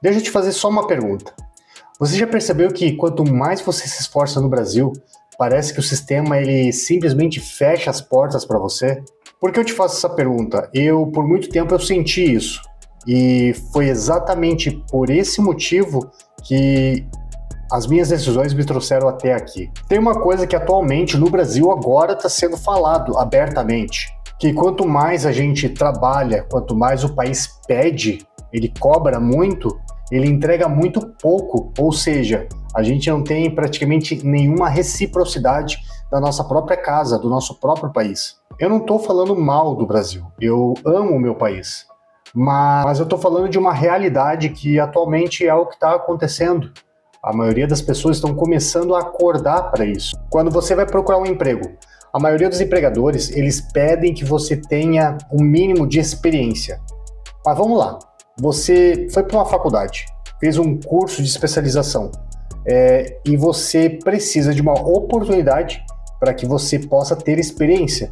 Deixa eu te fazer só uma pergunta. Você já percebeu que quanto mais você se esforça no Brasil, parece que o sistema ele simplesmente fecha as portas para você? Por que eu te faço essa pergunta? Por muito tempo, eu senti isso. E foi exatamente por esse motivo que as minhas decisões me trouxeram até aqui. Tem uma coisa que atualmente no Brasil agora está sendo falado abertamente, que quanto mais a gente trabalha, quanto mais o país pede, ele cobra muito, ele entrega muito pouco, ou seja, a gente não tem praticamente nenhuma reciprocidade da nossa própria casa, do nosso próprio país. Eu não estou falando mal do Brasil, eu amo o meu país, mas eu estou falando de uma realidade que atualmente é o que está acontecendo. A maioria das pessoas estão começando a acordar para isso. Quando você vai procurar um emprego, a maioria dos empregadores, eles pedem que você tenha um mínimo de experiência. Mas vamos lá, você foi para uma faculdade, fez um curso de especialização e você precisa de uma oportunidade para que você possa ter experiência.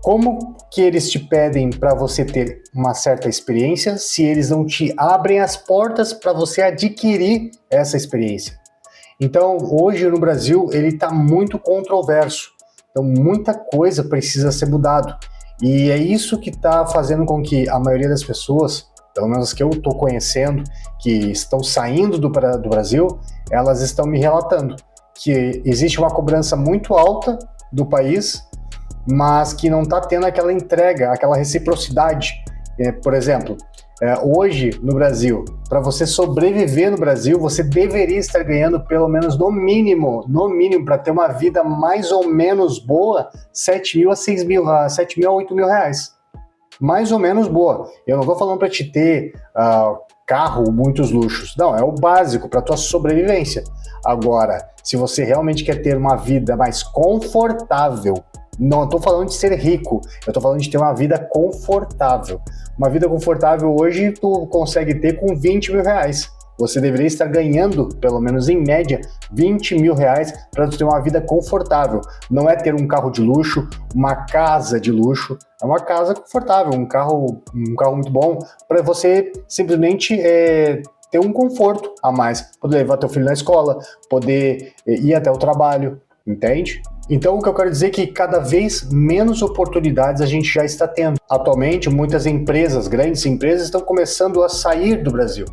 Como que eles te pedem para você ter uma certa experiência se eles não te abrem as portas para você adquirir essa experiência? Então, hoje no Brasil, ele está muito controverso. Então, muita coisa precisa ser mudado. E é isso que está fazendo com que a maioria das pessoas, pelo menos que eu estou conhecendo, que estão saindo do Brasil, elas estão me relatando que existe uma cobrança muito alta do país, mas que não está tendo aquela entrega, aquela reciprocidade. Por exemplo, hoje no Brasil, para você sobreviver no Brasil, você deveria estar ganhando pelo menos no mínimo, para ter uma vida mais ou menos boa, 7 mil a 6 mil, 7 mil a 8 mil reais. Mais ou menos boa. Eu não estou falando para te ter carro, muitos luxos. Não, é o básico para a tua sobrevivência. Agora, se você realmente quer ter uma vida mais confortável, não estou falando de ser rico, eu estou falando de ter uma vida confortável. Uma vida confortável hoje tu consegue ter com 20 mil reais. Você deveria estar ganhando, pelo menos em média, 20 mil reais para ter uma vida confortável. Não é ter um carro de luxo, uma casa de luxo, é uma casa confortável, um carro muito bom, para você simplesmente ter um conforto a mais. Poder levar teu filho na escola, poder ir até o trabalho, entende? Então, o que eu quero dizer é que cada vez menos oportunidades a gente já está tendo. Atualmente, muitas empresas, grandes empresas, estão começando a sair do Brasil.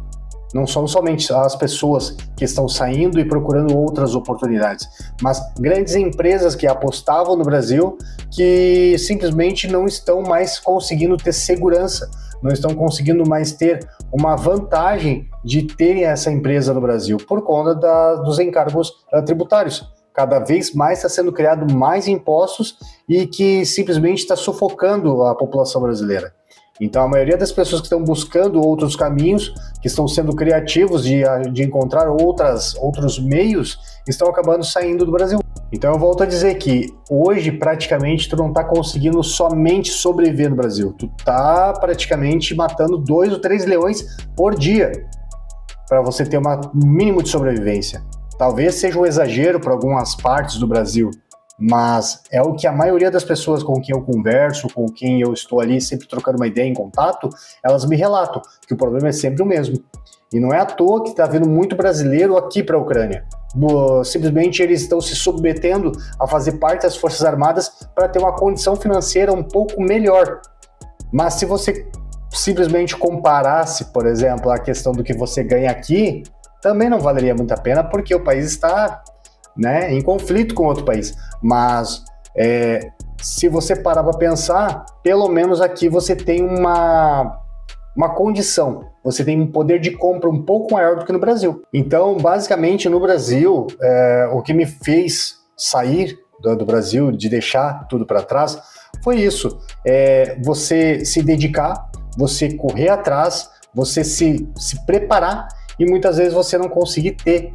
Não são somente as pessoas que estão saindo e procurando outras oportunidades, mas grandes empresas que apostavam no Brasil que simplesmente não estão mais conseguindo ter segurança, não estão conseguindo mais ter uma vantagem de terem essa empresa no Brasil por conta dos encargos tributários. Cada vez mais está sendo criado mais impostos e que simplesmente está sufocando a população brasileira. Então, a maioria das pessoas que estão buscando outros caminhos, que estão sendo criativos de encontrar outros meios, estão acabando saindo do Brasil. Então, eu volto a dizer que hoje, praticamente, tu não está conseguindo somente sobreviver no Brasil. Tu está praticamente matando 2 ou 3 leões por dia para você ter um mínimo de sobrevivência. Talvez seja um exagero para algumas partes do Brasil, mas é o que a maioria das pessoas com quem eu converso, com quem eu estou ali sempre trocando uma ideia em contato, elas me relatam que o problema é sempre o mesmo. E não é à toa que está vindo muito brasileiro aqui para a Ucrânia. Simplesmente eles estão se submetendo a fazer parte das Forças Armadas para ter uma condição financeira um pouco melhor. Mas se você simplesmente comparasse, por exemplo, a questão do que você ganha aqui, também não valeria muito a pena, porque o país está, em conflito com outro país. Mas se você parar para pensar, pelo menos aqui você tem uma condição, você tem um poder de compra um pouco maior do que no Brasil. Então, basicamente, no Brasil, o que me fez sair do Brasil, de deixar tudo para trás, foi isso. Você se dedicar, você correr atrás, você se preparar, e muitas vezes você não conseguir ter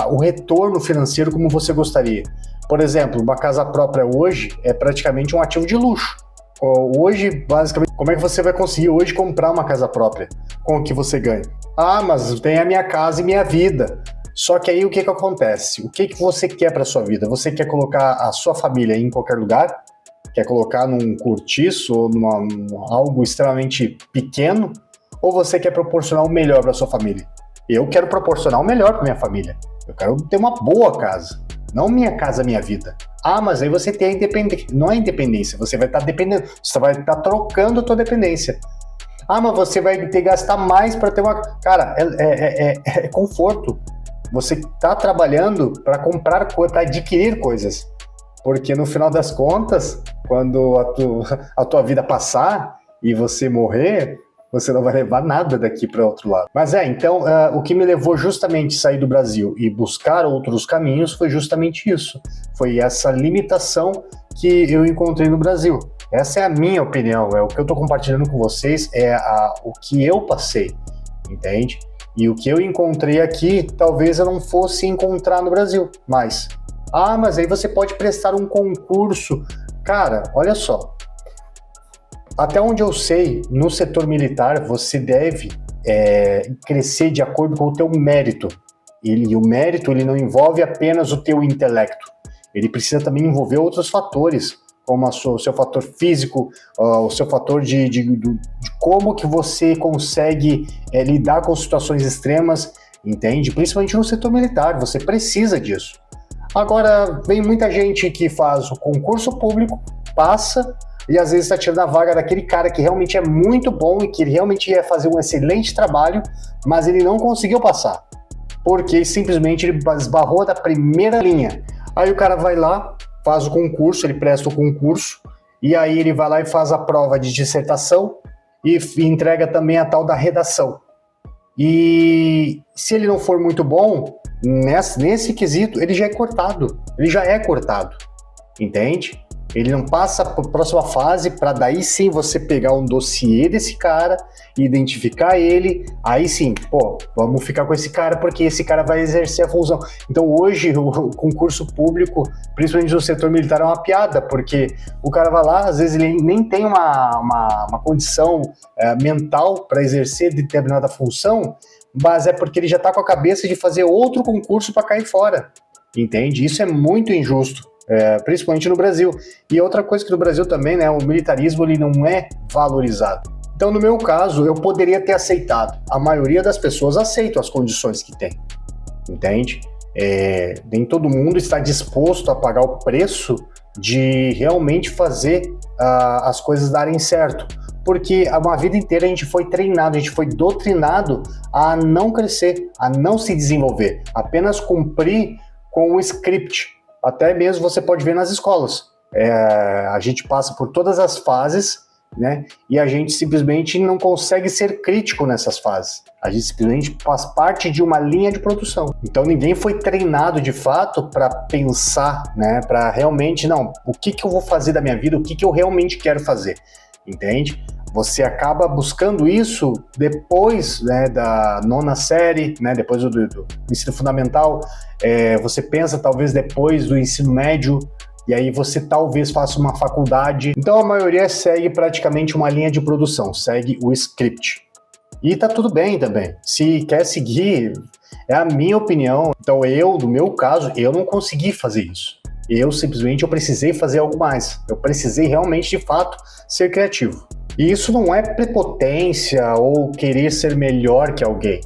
o retorno financeiro como você gostaria. Por exemplo, uma casa própria hoje é praticamente um ativo de luxo. Hoje, basicamente, como é que você vai conseguir hoje comprar uma casa própria com o que você ganha? Ah, mas tem a minha casa e minha vida. Só que aí o que acontece? O que você quer para sua vida? Você quer colocar a sua família em qualquer lugar? Quer colocar num cortiço ou algo extremamente pequeno? ou você quer proporcionar o melhor para sua família? Eu quero proporcionar o melhor para minha família. Eu quero ter uma boa casa, não minha casa, minha vida. Ah, mas aí você tem a independência. Não é independência, você vai estar dependendo, você vai estar trocando a tua dependência. Ah, mas você vai ter que gastar mais para ter uma... Cara, é conforto. Você está trabalhando para comprar coisas, para adquirir coisas. Porque no final das contas, quando a tua vida passar e você morrer, você não vai levar nada daqui para outro lado. Mas então, o que me levou justamente a sair do Brasil e buscar outros caminhos foi justamente isso. Foi essa limitação que eu encontrei no Brasil. Essa é a minha opinião, é o que eu estou compartilhando com vocês, o que eu passei, entende? E o que eu encontrei aqui, talvez eu não fosse encontrar no Brasil, mas aí você pode prestar um concurso. Cara, olha só, até onde eu sei, no setor militar, você deve crescer de acordo com o teu mérito. E o mérito, ele não envolve apenas o teu intelecto, ele precisa também envolver outros fatores, como o seu fator físico, o seu fator de como que você consegue lidar com situações extremas, entende? Principalmente no setor militar, você precisa disso. Agora, vem muita gente que faz o concurso público, passa, e às vezes está tirando a vaga daquele cara que realmente é muito bom e que ele realmente ia fazer um excelente trabalho, mas ele não conseguiu passar, porque simplesmente ele esbarrou da primeira linha. Aí o cara vai lá, faz o concurso, ele presta o concurso, e aí ele vai lá e faz a prova de dissertação e entrega também a tal da redação. E se ele não for muito bom, nesse quesito, ele já é cortado, entende? Ele não passa para a próxima fase para daí sim você pegar um dossiê desse cara, identificar ele, aí sim, vamos ficar com esse cara porque esse cara vai exercer a função. Então hoje o concurso público, principalmente no setor militar, é uma piada, porque o cara vai lá, às vezes ele nem tem uma condição mental para exercer determinada função, mas é porque ele já está com a cabeça de fazer outro concurso para cair fora, entende? Isso é muito injusto. Principalmente no Brasil. E outra coisa que no Brasil também, né, o militarismo ele não é valorizado. Então, no meu caso, eu poderia ter aceitado. A maioria das pessoas aceitam as condições que tem, entende? Nem todo mundo está disposto a pagar o preço de realmente fazer as coisas darem certo. Porque uma vida inteira a gente foi treinado, a gente foi doutrinado a não crescer, a não se desenvolver, apenas cumprir com o script. Até mesmo você pode ver nas escolas. A gente passa por todas as fases, né? E a gente simplesmente não consegue ser crítico nessas fases. A gente simplesmente faz parte de uma linha de produção. Então ninguém foi treinado de fato para pensar, né? Para realmente, o que eu vou fazer da minha vida, o que eu realmente quero fazer, entende? Você acaba buscando isso depois, né, da 9ª série, né, depois do ensino fundamental, você pensa talvez depois do ensino médio, e aí você talvez faça uma faculdade. Então a maioria segue praticamente uma linha de produção, segue o script. E tá tudo bem também. Se quer seguir, é a minha opinião. Então no meu caso, eu não consegui fazer isso. Eu precisei fazer algo mais. Eu precisei realmente, de fato, ser criativo. E isso não é prepotência ou querer ser melhor que alguém.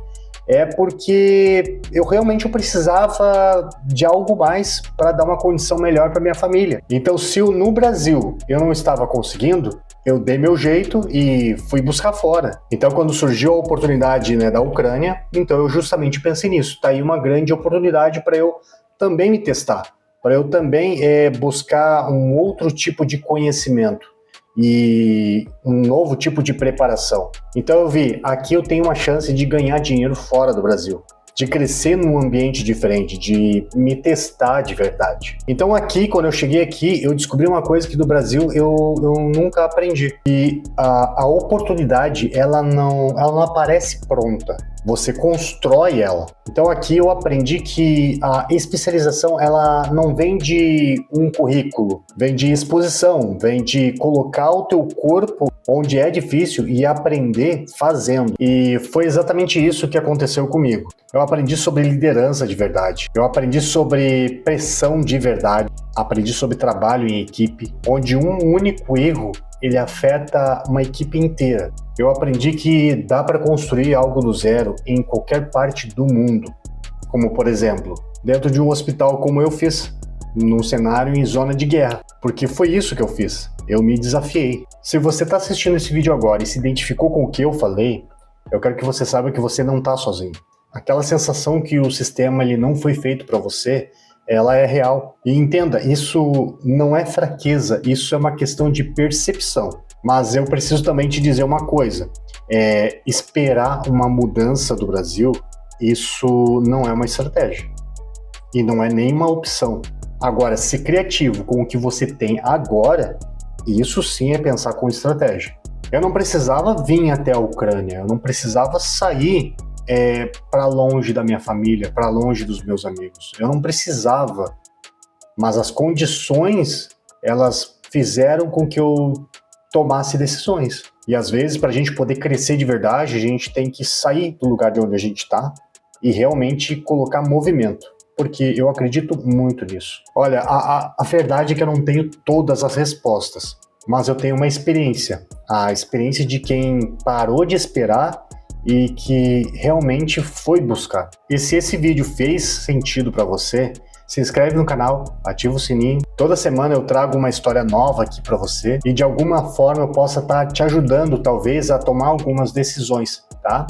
É porque eu precisava de algo mais para dar uma condição melhor para minha família. Então, se no Brasil eu não estava conseguindo, eu dei meu jeito e fui buscar fora. Então, quando surgiu a oportunidade, né, da Ucrânia, então eu justamente pensei nisso. Tá aí uma grande oportunidade para eu também me testar, para eu também buscar um outro tipo de conhecimento e um novo tipo de preparação. Então eu vi, aqui eu tenho uma chance de ganhar dinheiro fora do Brasil, de crescer num ambiente diferente, de me testar de verdade. Então aqui, quando eu cheguei aqui, eu descobri uma coisa que no Brasil eu nunca aprendi. E a oportunidade, ela não aparece pronta. Você constrói ela. Então aqui eu aprendi que a especialização, ela não vem de um currículo, vem de exposição, vem de colocar o teu corpo onde é difícil e aprender fazendo. E foi exatamente isso que aconteceu comigo. Eu aprendi sobre liderança de verdade, eu aprendi sobre pressão de verdade, aprendi sobre trabalho em equipe, onde um único erro ele afeta uma equipe inteira. Eu aprendi que dá para construir algo do zero em qualquer parte do mundo, como por exemplo, dentro de um hospital como eu fiz, num cenário em zona de guerra, porque foi isso que eu fiz, eu me desafiei. Se você está assistindo esse vídeo agora e se identificou com o que eu falei, eu quero que você saiba que você não está sozinho. Aquela sensação que o sistema ele não foi feito para você, ela é real. E entenda, isso não é fraqueza, isso é uma questão de percepção. Mas eu preciso também te dizer uma coisa, esperar uma mudança do Brasil, isso não é uma estratégia. E não é nenhuma opção. Agora, ser criativo com o que você tem agora, isso sim é pensar com estratégia. Eu não precisava vir até a Ucrânia, eu não precisava sair para longe da minha família, para longe dos meus amigos. Eu não precisava, mas as condições, elas fizeram com que eu tomasse decisões. E às vezes, para a gente poder crescer de verdade, a gente tem que sair do lugar de onde a gente está e realmente colocar movimento, porque eu acredito muito nisso. Olha, a verdade é que eu não tenho todas as respostas, mas eu tenho uma experiência, a experiência de quem parou de esperar e que realmente foi buscar. E se esse vídeo fez sentido para você, se inscreve no canal, ativa o sininho. Toda semana eu trago uma história nova aqui para você e de alguma forma eu possa estar te ajudando talvez a tomar algumas decisões, tá?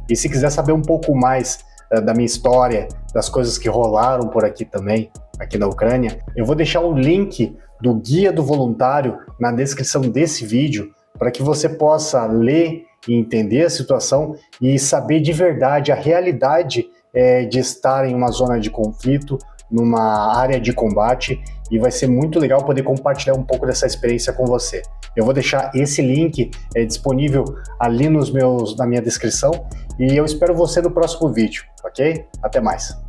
E se quiser saber um pouco mais da minha história, das coisas que rolaram por aqui também, aqui na Ucrânia, eu vou deixar o link do Guia do Voluntário na descrição desse vídeo para que você possa ler e entender a situação e saber de verdade a realidade de estar em uma zona de conflito, numa área de combate, e vai ser muito legal poder compartilhar um pouco dessa experiência com você. Eu vou deixar esse link disponível ali na minha descrição e eu espero você no próximo vídeo, ok? Até mais!